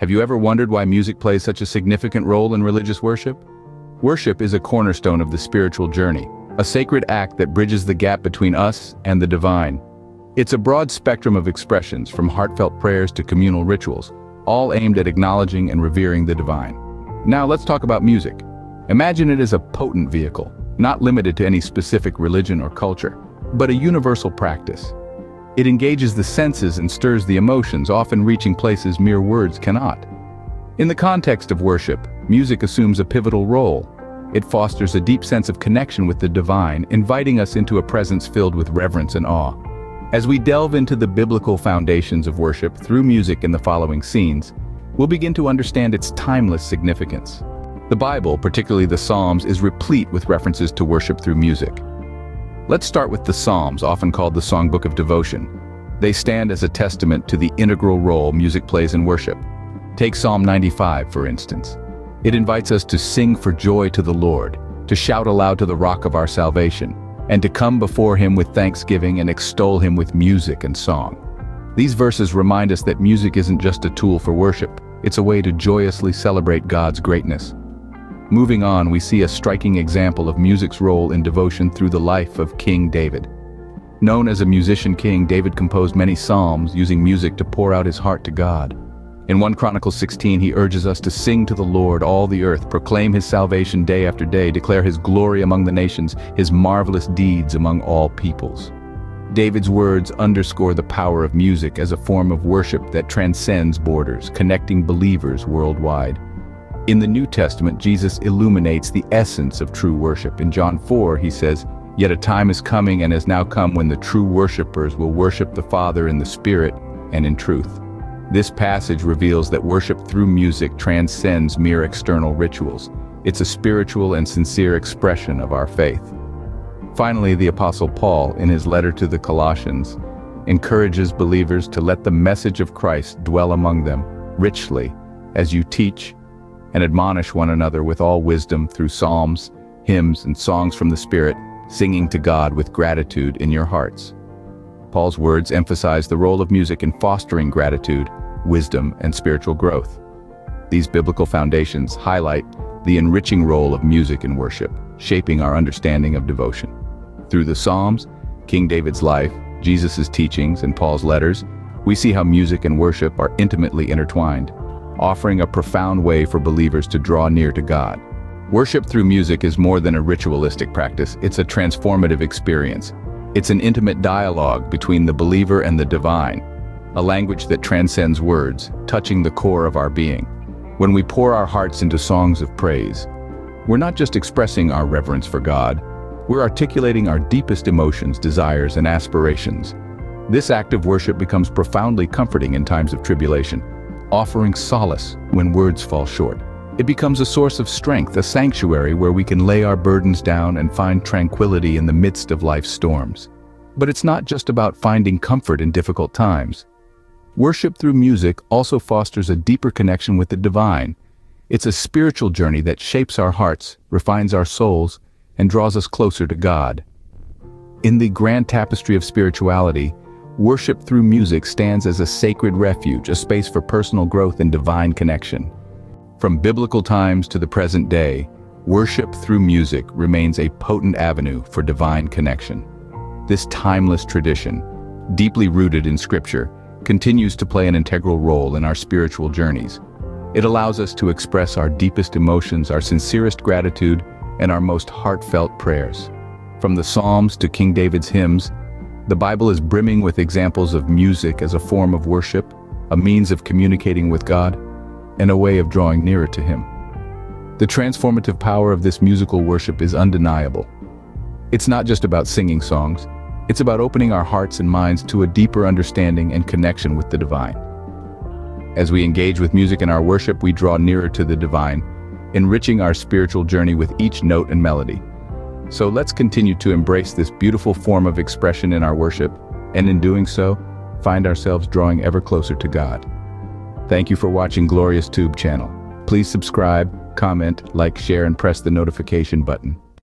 Have you ever wondered why music plays such a significant role in religious worship? Worship is a cornerstone of the spiritual journey, a sacred act that bridges the gap between us and the divine. It's a broad spectrum of expressions, from heartfelt prayers to communal rituals, all aimed at acknowledging and revering the divine. Now let's talk about music. Imagine it as a potent vehicle, not limited to any specific religion or culture, but a universal practice. It engages the senses and stirs the emotions, often reaching places mere words cannot. In the context of worship, music assumes a pivotal role. It fosters a deep sense of connection with the divine, inviting us into a presence filled with reverence and awe. As we delve into the biblical foundations of worship through music in the following scenes, we'll begin to understand its timeless significance. The Bible, particularly the Psalms, is replete with references to worship through music. Let's start with the Psalms, often called the songbook of devotion. They stand as a testament to the integral role music plays in worship. Take Psalm 95, for instance. It invites us to sing for joy to the Lord, to shout aloud to the rock of our salvation, and to come before him with thanksgiving and extol him with music and song. These verses remind us that music isn't just a tool for worship, it's a way to joyously celebrate God's greatness. Moving on, we see a striking example of music's role in devotion through the life of King David. Known as a musician king, David composed many psalms using music to pour out his heart to God. In 1 Chronicles 16, he urges us to sing to the Lord, all the earth, proclaim his salvation day after day, declare his glory among the nations, his marvelous deeds among all peoples. David's words underscore the power of music as a form of worship that transcends borders, connecting believers worldwide. In the New Testament, Jesus illuminates the essence of true worship. In John 4, he says, "Yet a time is coming and has now come when the true worshipers will worship the Father in the Spirit and in truth." This passage reveals that worship through music transcends mere external rituals. It's a spiritual and sincere expression of our faith. Finally, the Apostle Paul, in his letter to the Colossians, encourages believers to let the message of Christ dwell among them richly as you teach and admonish one another with all wisdom through psalms, hymns, and songs from the Spirit, singing to God with gratitude in your hearts. Paul's words emphasize the role of music in fostering gratitude, wisdom, and spiritual growth. These biblical foundations highlight the enriching role of music in worship, shaping our understanding of devotion. Through the Psalms, King David's life, Jesus' teachings, and Paul's letters, we see how music and worship are intimately intertwined, offering a profound way for believers to draw near to God. Worship through music is more than a ritualistic practice, it's a transformative experience. It's an intimate dialogue between the believer and the divine, a language that transcends words, touching the core of our being. When we pour our hearts into songs of praise, we're not just expressing our reverence for God, we're articulating our deepest emotions, desires, and aspirations. This act of worship becomes profoundly comforting in times of tribulation, offering solace when words fall short. It becomes a source of strength, a sanctuary where we can lay our burdens down and find tranquility in the midst of life's storms. But it's not just about finding comfort in difficult times. Worship through music also fosters a deeper connection with the divine. It's a spiritual journey that shapes our hearts, refines our souls, and draws us closer to God. In the grand tapestry of spirituality, worship through music stands as a sacred refuge, a space for personal growth and divine connection. From biblical times to the present day, worship through music remains a potent avenue for divine connection. This timeless tradition, deeply rooted in Scripture, continues to play an integral role in our spiritual journeys. It allows us to express our deepest emotions, our sincerest gratitude, and our most heartfelt prayers. From the Psalms to King David's hymns, the Bible is brimming with examples of music as a form of worship, a means of communicating with God, and a way of drawing nearer to Him. The transformative power of this musical worship is undeniable. It's not just about singing songs, it's about opening our hearts and minds to a deeper understanding and connection with the divine. As we engage with music in our worship, we draw nearer to the divine, enriching our spiritual journey with each note and melody. So let's continue to embrace this beautiful form of expression in our worship, and in doing so, find ourselves drawing ever closer to God. Thank you for watching Glorious Tube channel. Please subscribe, comment, like, share, and press the notification button.